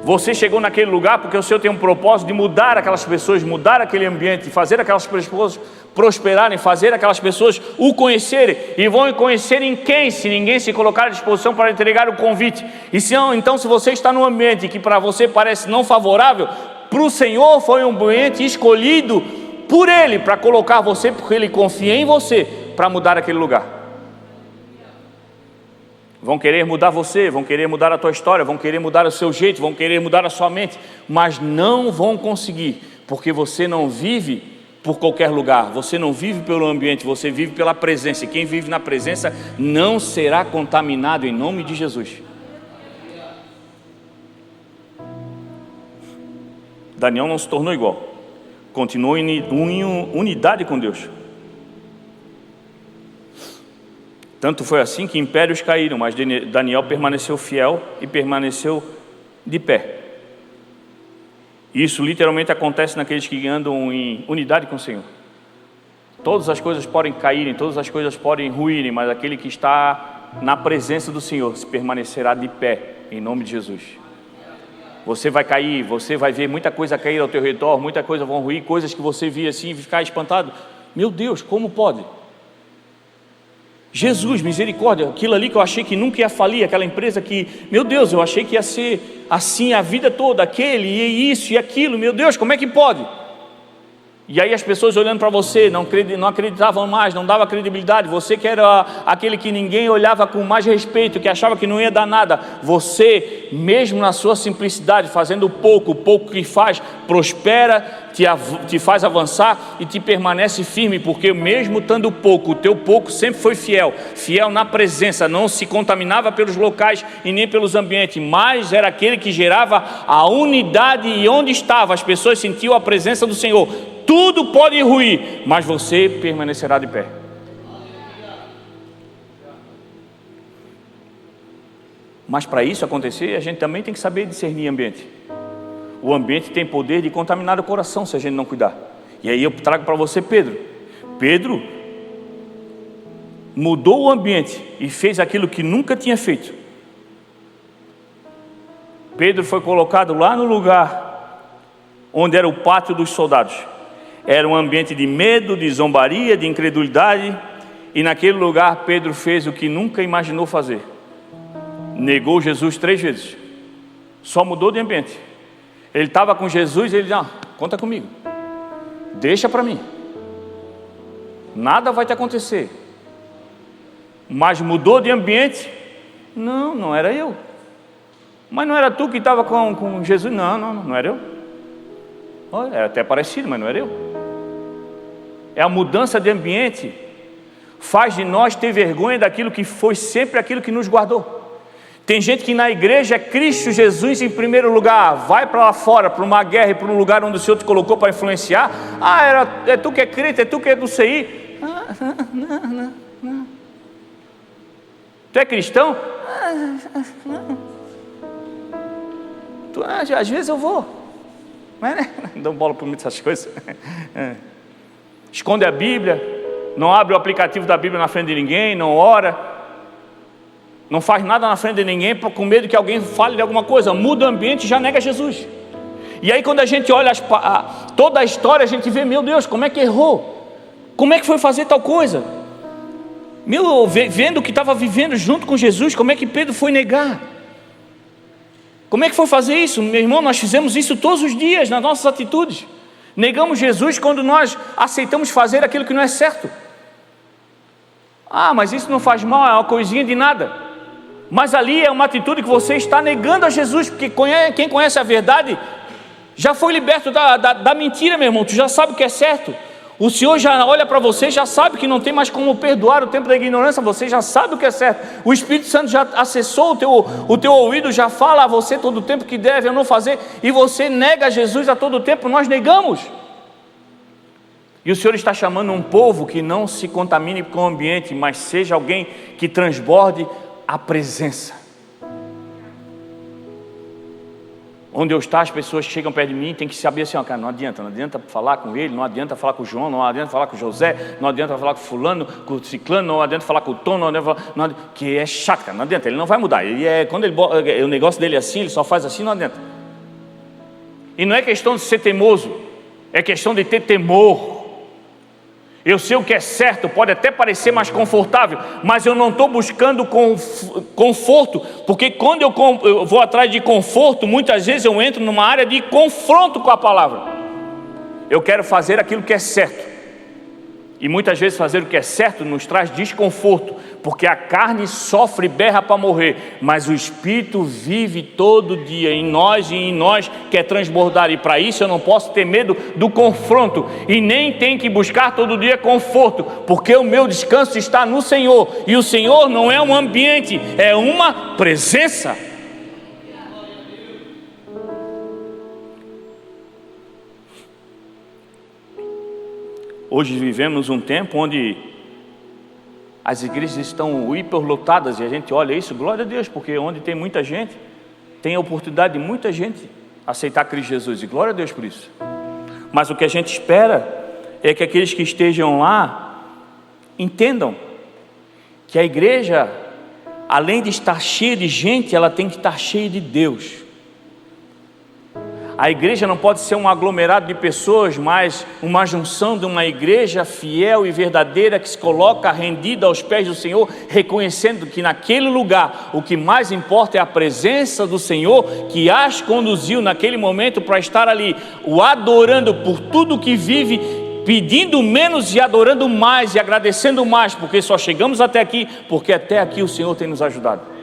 Você chegou naquele lugar porque o Senhor tem um propósito de mudar aquelas pessoas, mudar aquele ambiente, fazer aquelas pessoas prosperarem, fazer aquelas pessoas o conhecerem. E vão conhecer em quem? Se ninguém se colocar à disposição para entregar o convite. E se não, então, se você está num ambiente que para você parece não favorável, para o Senhor foi um ambiente escolhido por Ele para colocar você, porque Ele confia em você para mudar aquele lugar. Vão querer mudar você, vão querer mudar a tua história, vão querer mudar o seu jeito, vão querer mudar a sua mente, mas não vão conseguir, porque você não vive por qualquer lugar, você não vive pelo ambiente, você vive pela presença, e quem vive na presença não será contaminado, em nome de Jesus. Daniel não se tornou igual, continuou em unidade com Deus. Tanto foi assim que impérios caíram, mas Daniel permaneceu fiel e permaneceu de pé. Isso literalmente acontece naqueles que andam em unidade com o Senhor. Todas as coisas podem caírem, todas as coisas podem ruírem, mas aquele que está na presença do Senhor se permanecerá de pé, em nome de Jesus. Você vai cair, você vai ver muita coisa cair ao teu redor, muita coisa vão ruir, coisas que você via assim e ficar espantado. Meu Deus, como pode? Jesus, misericórdia, aquilo ali que eu achei que nunca ia falir, aquela empresa que, meu Deus, eu achei que ia ser assim a vida toda, aquele e isso e aquilo, meu Deus, como é que pode? E aí as pessoas olhando para você, não acreditavam mais, não dava credibilidade, você que era aquele que ninguém olhava com mais respeito, que achava que não ia dar nada, você, mesmo na sua simplicidade, fazendo o pouco que faz, prospera, te faz avançar e te permanece firme, porque mesmo estando pouco, o teu pouco sempre foi fiel na presença, não se contaminava pelos locais e nem pelos ambientes, mas era aquele que gerava a unidade, e onde estava, as pessoas sentiam a presença do Senhor. Tudo pode ruir, mas você permanecerá de pé. Mas para isso acontecer, a gente também tem que saber discernir ambiente. O ambiente tem poder de contaminar o coração se a gente não cuidar. E aí eu trago para você Pedro. Pedro mudou o ambiente e fez aquilo que nunca tinha feito. Pedro foi colocado lá no lugar onde era o pátio dos soldados. Era um ambiente de medo, de zombaria, de incredulidade, e naquele lugar Pedro fez o que nunca imaginou fazer. Negou Jesus 3 vezes. Só mudou de ambiente. Ele estava com Jesus e ele disse: conta comigo, deixa para mim, nada vai te acontecer. Mas mudou de ambiente. Não era eu. Mas não era tu que estava com Jesus? Não era eu. Olha, é até parecido, mas não era eu. É a mudança de ambiente faz de nós ter vergonha daquilo que foi sempre aquilo que nos guardou. Tem gente que na igreja é Cristo Jesus em primeiro lugar, vai para lá fora, para uma guerra e para um lugar onde o Senhor te colocou para influenciar. É tu que é crente, é tu que é do CI. Não. Tu é cristão? Às vezes eu vou, mas né? Não dou bola por muitas coisas. Esconde a Bíblia, não abre o aplicativo da Bíblia na frente de ninguém, não ora, não faz nada na frente de ninguém com medo que alguém fale de alguma coisa, muda o ambiente e já nega Jesus. E aí quando a gente olha toda a história, a gente vê, meu Deus, como é que errou? Como é que foi fazer tal coisa? Vendo o que estava vivendo junto com Jesus, como é que Pedro foi negar? Como é que foi fazer isso? Meu irmão, nós fizemos isso todos os dias nas nossas atitudes. Negamos Jesus quando nós aceitamos fazer aquilo que não é certo. Mas isso não faz mal, é uma coisinha de nada. Mas ali é uma atitude que você está negando a Jesus, porque quem conhece a verdade já foi liberto da mentira, meu irmão. Tu já sabe o que é certo. O Senhor já olha para você, já sabe que não tem mais como perdoar o tempo da ignorância. Você já sabe o que é certo. O Espírito Santo já acessou o teu ouvido, já fala a você todo o tempo que deve ou não fazer, e você nega Jesus a todo tempo. Nós negamos. E o Senhor está chamando um povo que não se contamine com o ambiente, mas seja alguém que transborde a presença. Onde eu estou, as pessoas chegam perto de mim, tem que saber assim, cara, não adianta falar com ele, não adianta falar com o João, não adianta falar com o José, não adianta falar com o fulano, com o ciclano, não adianta falar com o Tom, que é chato, cara, não adianta, ele não vai mudar. Quando o negócio dele é assim, ele só faz assim, não adianta. E não é questão de ser teimoso, é questão de ter temor. Eu sei o que é certo, pode até parecer mais confortável, mas eu não estou buscando conforto, porque quando eu vou atrás de conforto, muitas vezes eu entro numa área de confronto com a palavra. Eu quero fazer aquilo que é certo, e muitas vezes fazer o que é certo nos traz desconforto, porque a carne sofre e berra para morrer, mas o Espírito vive todo dia em nós e em nós quer transbordar, e para isso eu não posso ter medo do confronto, e nem tenho que buscar todo dia conforto, porque o meu descanso está no Senhor, e o Senhor não é um ambiente, é uma presença. Hoje vivemos um tempo onde as igrejas estão hiperlotadas, e a gente olha isso, glória a Deus, porque onde tem muita gente, tem a oportunidade de muita gente aceitar Cristo Jesus, e glória a Deus por isso. Mas o que a gente espera é que aqueles que estejam lá entendam que a igreja, além de estar cheia de gente, ela tem que estar cheia de Deus. A igreja não pode ser um aglomerado de pessoas, mas uma junção de uma igreja fiel e verdadeira que se coloca rendida aos pés do Senhor, reconhecendo que naquele lugar o que mais importa é a presença do Senhor, que as conduziu naquele momento para estar ali, o adorando por tudo que vive, pedindo menos e adorando mais e agradecendo mais, porque só chegamos até aqui porque até aqui o Senhor tem nos ajudado.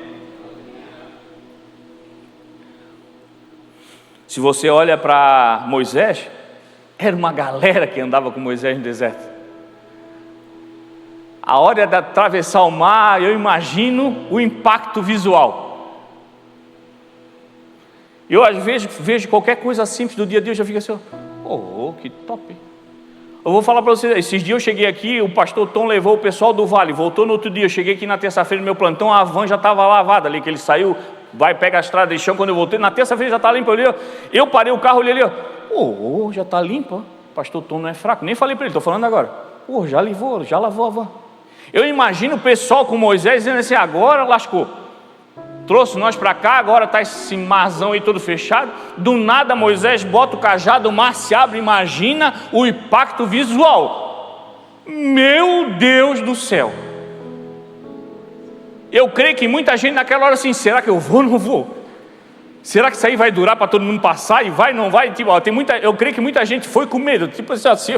Se você olha para Moisés, era uma galera que andava com Moisés no deserto. A hora de atravessar o mar, eu imagino o impacto visual. Eu às vezes vejo qualquer coisa simples do dia a dia, eu já fico assim, que top. Eu vou falar para vocês, esses dias eu cheguei aqui, o pastor Tom levou o pessoal do Vale, voltou no outro dia, eu cheguei aqui na terça-feira no meu plantão, a van já estava lavada ali, que ele saiu, vai, pega a estrada de chão. Quando eu voltei, na terça-feira já está limpa. Eu parei o carro, olhei ali, já está limpa. Pastor Tom não é fraco, nem falei para ele, estou falando agora. Já lavou a van. Eu imagino o pessoal com Moisés dizendo assim, agora lascou. Trouxe nós para cá, agora está esse marzão aí todo fechado. Do nada Moisés bota o cajado, o mar se abre, imagina o impacto visual. Meu Deus do céu. Eu creio que muita gente naquela hora assim, será que eu vou ou não vou? Será que isso aí vai durar para todo mundo passar e vai, não vai? Tipo, eu creio que muita gente foi com medo, tipo assim,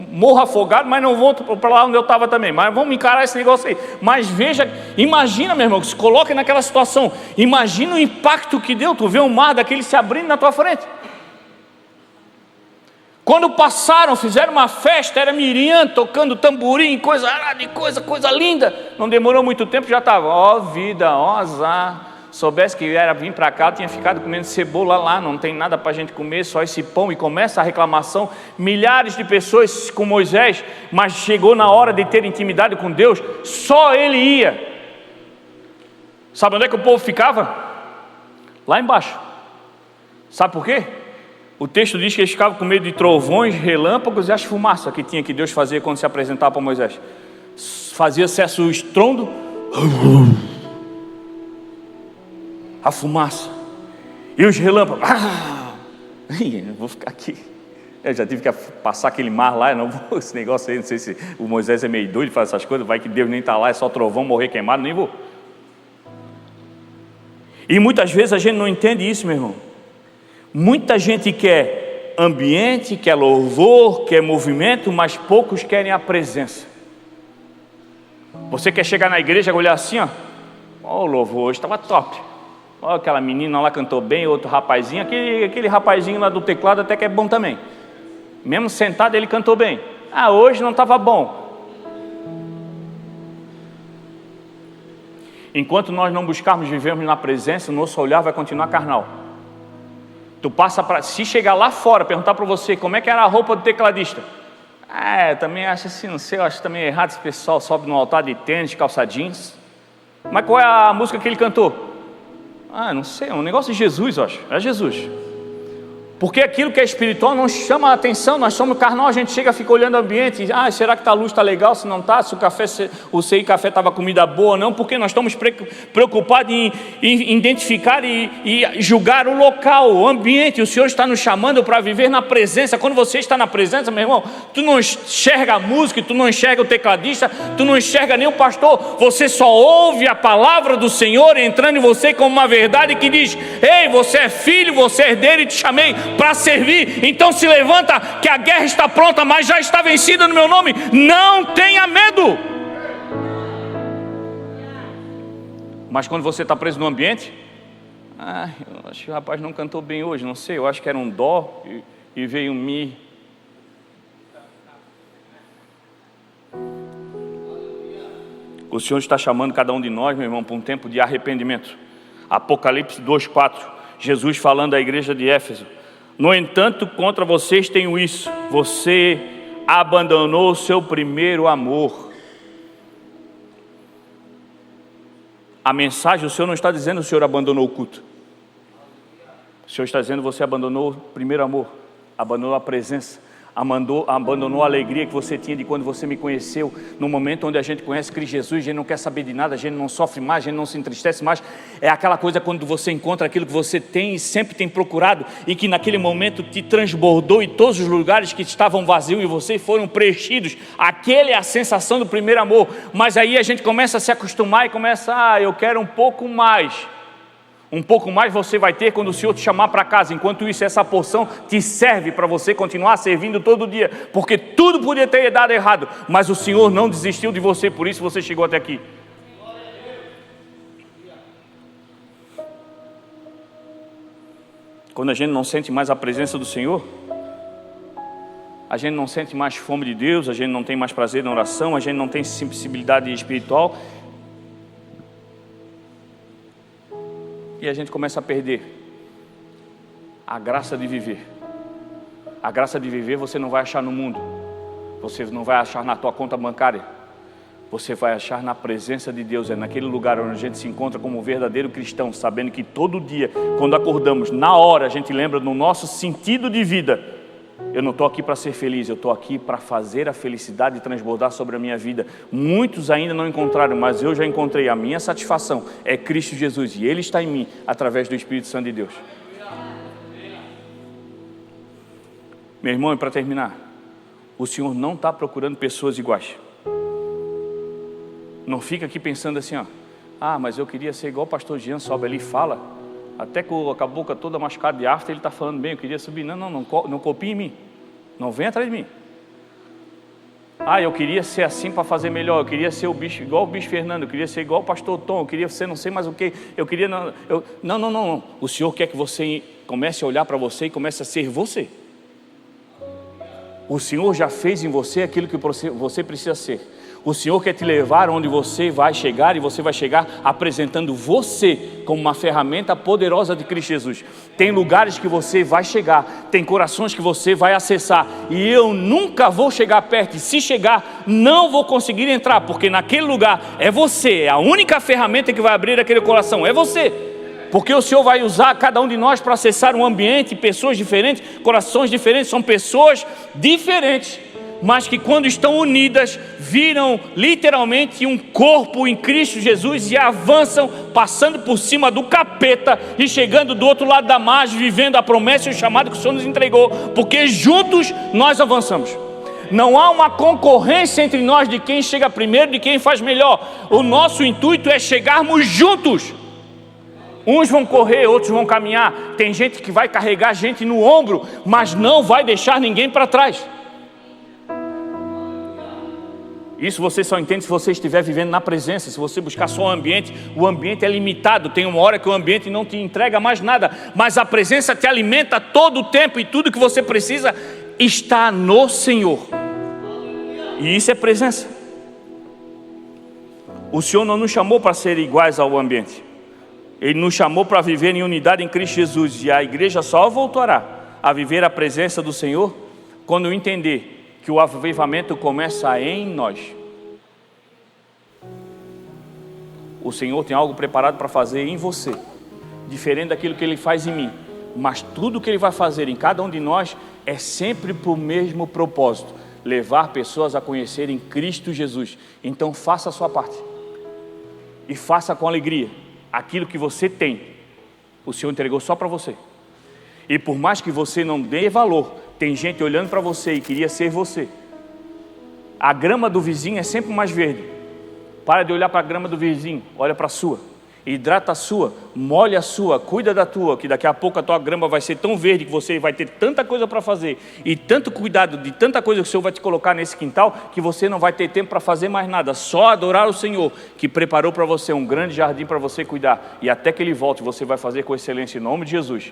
morro afogado, mas não vou para lá onde eu estava também, mas vamos encarar esse negócio aí. Mas veja, imagina, meu irmão, que se coloque naquela situação, imagina o impacto que deu, tu vê um mar daquele se abrindo na tua frente. Quando passaram, fizeram uma festa, era Miriam tocando tamborim, coisa linda. Não demorou muito tempo, já estava, vida, azar. Soubesse que era vir para cá, eu tinha ficado comendo cebola lá, não tem nada para a gente comer, só esse pão. E começa a reclamação, milhares de pessoas com Moisés, mas chegou na hora de ter intimidade com Deus, só ele ia. Sabe onde é que o povo ficava? Lá embaixo. Sabe por quê? O texto diz que eles ficavam com medo de trovões, relâmpagos e as fumaças que tinha que Deus fazia quando se apresentava para Moisés. Fazia cessar o estrondo, a fumaça e os relâmpagos. Eu vou ficar aqui. Eu já tive que passar aquele mar lá, não vou, esse negócio aí, não sei se o Moisés é meio doido de fazer essas coisas, vai que Deus nem está lá, é só trovão, morrer queimado, nem vou. E muitas vezes a gente não entende isso, meu irmão. Muita gente quer ambiente, quer louvor, quer movimento, mas poucos querem a presença. Você quer chegar na igreja e olhar assim, o louvor hoje estava top. Olha aquela menina lá cantou bem, outro rapazinho, aquele rapazinho lá do teclado até que é bom também. Mesmo sentado ele cantou bem. Hoje não estava bom. Enquanto nós não buscarmos vivermos na presença, o nosso olhar vai continuar carnal. Tu passa para, se chegar lá fora, perguntar para você como é que era a roupa do tecladista. Eu também acho assim, não sei, eu acho também errado esse pessoal sobe no altar de tênis, calça jeans. Mas qual é a música que ele cantou? Não sei, é um negócio de Jesus, eu acho. É Jesus. Porque aquilo que é espiritual não chama a atenção, nós somos carnal, a gente chega e fica olhando o ambiente, será que a luz está legal, se não está, se o café, o CI café estava comida boa ou não, porque nós estamos preocupados em identificar e julgar o local, o ambiente. O Senhor está nos chamando para viver na presença. Quando você está na presença, meu irmão, tu não enxerga a música, tu não enxerga o tecladista, tu não enxerga nem o pastor, você só ouve a palavra do Senhor entrando em você como uma verdade que diz: ei, você é filho, você é herdeiro e te chamei para servir, então se levanta, que a guerra está pronta, mas já está vencida no meu nome. Não tenha medo. Mas quando você está preso no ambiente, eu acho que o rapaz não cantou bem hoje, não sei, eu acho que era um dó e veio um mi. O Senhor está chamando cada um de nós, meu irmão, para um tempo de arrependimento. Apocalipse 2:4, Jesus falando à igreja de Éfeso: no entanto, contra vocês tenho isso, você abandonou o seu primeiro amor. A mensagem, o Senhor não está dizendo que o Senhor abandonou o culto. O Senhor está dizendo que você abandonou o primeiro amor, abandonou a presença, abandonou a alegria que você tinha de quando você me conheceu. No momento onde a gente conhece Cristo Jesus, a gente não quer saber de nada, a gente não sofre mais, a gente não se entristece mais. É aquela coisa quando você encontra aquilo que você tem e sempre tem procurado, e que naquele momento te transbordou, e todos os lugares que estavam vazios e você foram preenchidos. Aquela é a sensação do primeiro amor. Mas aí a gente começa a se acostumar e começa, eu quero um pouco mais. Um pouco mais você vai ter quando o Senhor te chamar para casa. Enquanto isso, essa porção te serve para você continuar servindo todo dia, porque tudo podia ter dado errado, mas o Senhor não desistiu de você, por isso você chegou até aqui. Quando a gente não sente mais a presença do Senhor, a gente não sente mais fome de Deus, a gente não tem mais prazer na oração, a gente não tem sensibilidade espiritual, e a gente começa a perder a graça de viver. A graça de viver você não vai achar no mundo, você não vai achar na tua conta bancária, você vai achar na presença de Deus. É naquele lugar onde a gente se encontra como um verdadeiro cristão, sabendo que todo dia, quando acordamos, na hora a gente lembra no nosso sentido de vida. Eu não estou aqui para ser feliz, eu estou aqui para fazer a felicidade transbordar sobre a minha vida. Muitos ainda não encontraram, mas eu já encontrei. A minha satisfação é Cristo Jesus, e Ele está em mim, através do Espírito Santo de Deus. Meu irmão, e para terminar, o Senhor não está procurando pessoas iguais. Não fica aqui pensando assim, mas eu queria ser igual o pastor Jean, sobe ali e fala. Até com a boca toda machucada de afta, ele está falando bem, eu queria subir. Não copie em mim. Não vem atrás de mim. Eu queria ser assim para fazer melhor. Eu queria ser igual o bicho Fernando. Eu queria ser igual o pastor Tom. Eu queria ser não sei mais o que. Eu queria... Não. O Senhor quer que você comece a olhar para você e comece a ser você. O Senhor já fez em você aquilo que você precisa ser. O Senhor quer te levar onde você vai chegar, e você vai chegar apresentando você como uma ferramenta poderosa de Cristo Jesus. Tem lugares que você vai chegar, tem corações que você vai acessar, e eu nunca vou chegar perto, e se chegar, não vou conseguir entrar, porque naquele lugar é você, é a única ferramenta que vai abrir aquele coração, é você. Porque o Senhor vai usar cada um de nós para acessar um ambiente, pessoas diferentes, corações diferentes, são pessoas diferentes, mas que quando estão unidas, viram literalmente um corpo em Cristo Jesus e avançam, passando por cima do capeta e chegando do outro lado da margem, vivendo a promessa e o chamado que o Senhor nos entregou, porque juntos nós avançamos. Não há uma concorrência entre nós de quem chega primeiro, de quem faz melhor. O nosso intuito é chegarmos juntos. Uns vão correr, outros vão caminhar. Tem gente que vai carregar gente no ombro, mas não vai deixar ninguém para trás. Isso você só entende se você estiver vivendo na presença. Se você buscar só o ambiente é limitado. Tem uma hora que o ambiente não te entrega mais nada, mas a presença te alimenta todo o tempo, e tudo que você precisa está no Senhor. E isso é presença. O Senhor não nos chamou para ser iguais ao ambiente. Ele nos chamou para viver em unidade em Cristo Jesus. E a igreja só voltará a viver a presença do Senhor quando entender que o avivamento começa em nós. O Senhor tem algo preparado para fazer em você, diferente daquilo que Ele faz em mim, mas tudo que Ele vai fazer em cada um de nós é sempre para o mesmo propósito: levar pessoas a conhecerem Cristo Jesus. Então faça a sua parte, e faça com alegria. Aquilo que você tem, o Senhor entregou só para você, e por mais que você não dê valor, tem gente olhando para você e queria ser você. A grama do vizinho é sempre mais verde. Para de olhar para a grama do vizinho, olha para a sua. hidrata a sua, molha a sua, cuida da tua, que daqui a pouco a tua grama vai ser tão verde que você vai ter tanta coisa para fazer e tanto cuidado de tanta coisa que o Senhor vai te colocar nesse quintal, que você não vai ter tempo para fazer mais nada, só adorar o Senhor, que preparou para você um grande jardim para você cuidar, e até que Ele volte, você vai fazer com excelência em nome de Jesus.